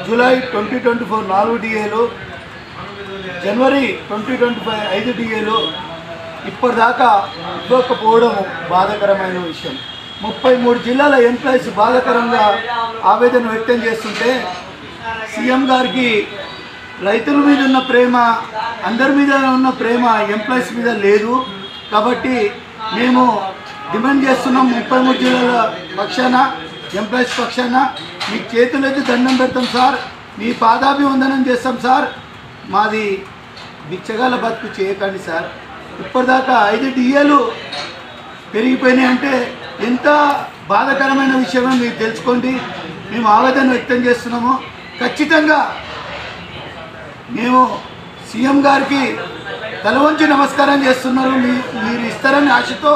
July 2024 4 డిఏలు, జనవరి 2025 5 డిఏలు ఇప్పటిదాకా ఇవ్వకపోవడం బాధాకరమైన విషయం. 33 జిల్లాల ఎంప్లాయీస్ బాధాకరంగా ఆవేదన వ్యక్తం చేస్తుంటే సీఎం గారికి రైతుల మీద ఉన్న ప్రేమ, అందరి మీద ఉన్న ప్రేమ ఎంప్లాయీస్ మీద లేదు. కాబట్టి మేము డిమాండ్ చేస్తున్నాం 33 జిల్లాల పక్షాన, ఎంప్లాయీస్ పక్షాన మీకు చేతులెత్తి దండం పెడతాం సార్, మీ పాదాభివందనం చేస్తాం సార్, మాది బిచ్చగాల బతుకు చేయకండి సార్. ఇప్పటిదాకా 5 డిఏలు పెరిగిపోయినాయి అంటే ఎంత బాధాకరమైన విషయమో మీరు తెలుసుకోండి. మేము ఆవేదన వ్యక్తం చేస్తున్నాము. ఖచ్చితంగా మేము సీఎం గారికి తల వంచి నమస్కారం చేస్తున్నారు. మీరు ఇస్తారని ఆశతో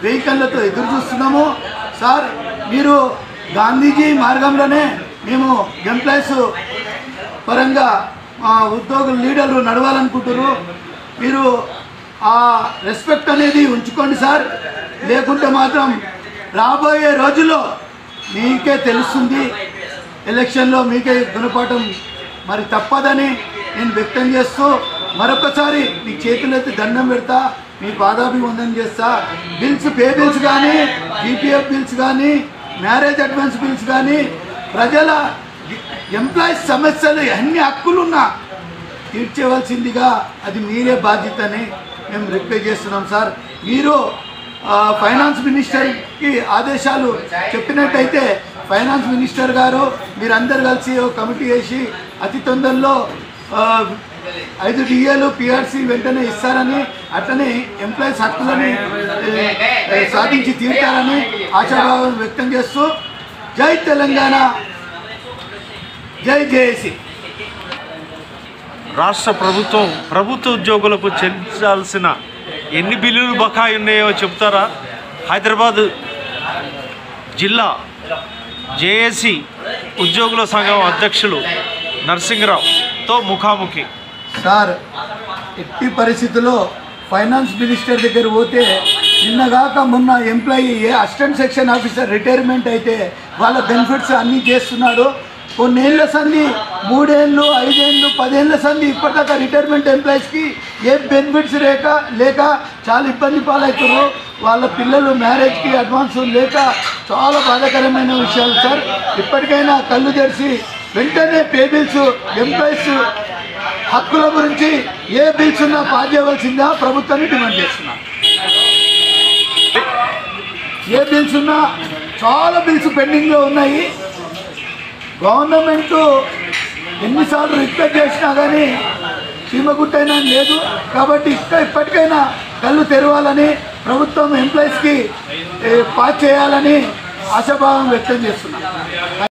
వెహికల్లతో ఎదురు చూస్తున్నాము సార్. మీరు గాంధీజీ మార్గంలోనే మేము ఎంప్లాయీస్ పరంగా ఉద్యోగుల లీడర్లు నడవాలనుకుంటున్నారు. మీరు ఆ రెస్పెక్ట్ అనేది ఉంచుకోండి సార్, లేకుంటే మాత్రం రాబోయే రోజుల్లో మీకే తెలుస్తుంది, ఎలక్షన్లో మీకే గుణపాఠం మరి తప్పదని నేను వ్యక్తం చేస్తూ మరొకసారి మీ చేతులెత్తి దండం పెడతా, మీ పాదాభివందనం చేస్తా. బిల్స్, పే బిల్స్ కానీ, జీపీఎఫ్ బిల్స్ కానీ, మ్యారేజ్ అడ్వాన్స్ బిల్స్ కానీ, ప్రజల ఎంప్లాయీస్ సమస్యలు అన్ని హక్కులున్నా తీర్చేవలసిందిగా అది మీరే బాధ్యతని మేము రిక్వెస్ట్ చేస్తున్నాం సార్. మీరు ఫైనాన్స్ మినిస్టర్కి ఆదేశాలు చెప్పినట్టయితే ఫైనాన్స్ మినిస్టర్ గారు మీరందరూ కలిసి ఒక కమిటీ వేసి అతి తొందరలో 5 డిఏలు పిఆర్సీ వెంటనే ఇస్తారని, అట్లనే ఎంప్లాయీస్ హక్కులని సాధించి తీరుతారని ఆశాభావం వ్యక్తం చేస్తూ జై తెలంగాణ, జై జేఏసీ. రాష్ట్ర ప్రభుత్వ ఉద్యోగులకు చెల్లించాల్సిన ఎన్ని బిల్లులు బకాయి ఉన్నాయో చెప్తారా? హైదరాబాద్ జిల్లా జేఏసీ ఉద్యోగుల సంఘం అధ్యక్షులు నరసింగరావుతో ముఖాముఖి. సార్, ఎట్టి పరిస్థితుల్లో ఫైనాన్స్ మినిస్టర్ దగ్గర పోతే నిన్నగాక మొన్న employee assistant section officer retirement అయితే వాళ్ళ బెనిఫిట్స్ అన్నీ చేస్తున్నాడు. కొన్నేళ్ల సంది 3 ఏళ్ళు, 5 ఏళ్ళు, 10 ఏళ్ళ సంది ఇప్పటిదాకా రిటైర్మెంట్ ఎంప్లాయీస్కి ఏ బెనిఫిట్స్ లేక చాలా ఇబ్బంది పాలవుతారు. వాళ్ళ పిల్లలు మ్యారేజ్కి అడ్వాన్స్ లేక చాలా బాధాకరమైన విషయాలు సార్. ఇప్పటికైనా కళ్ళు తెరిచి వెంటనే పే బిల్స్, ఎంప్లాయీస్ హక్కుల గురించి ఏ బిల్స్ ఉన్నా పాస్ చేయవలసిందా ప్రభుత్వాన్ని డిమాండ్ చేస్తున్నా. ఏ బిల్స్ ఉన్నా చాలా బిల్స్ పెండింగ్లో ఉన్నాయి. గవర్నమెంట్ ఎన్నిసార్లు రిక్వెస్ట్ చేసినా కానీ చీమగుట్టైనా లేదు. కాబట్టి ఇప్పటికైనా కళ్ళు తెరవాలని, ప్రభుత్వం ఎంప్లాయీస్కి పాస్ చేయాలని ఆశాభావం వ్యక్తం చేస్తున్నా.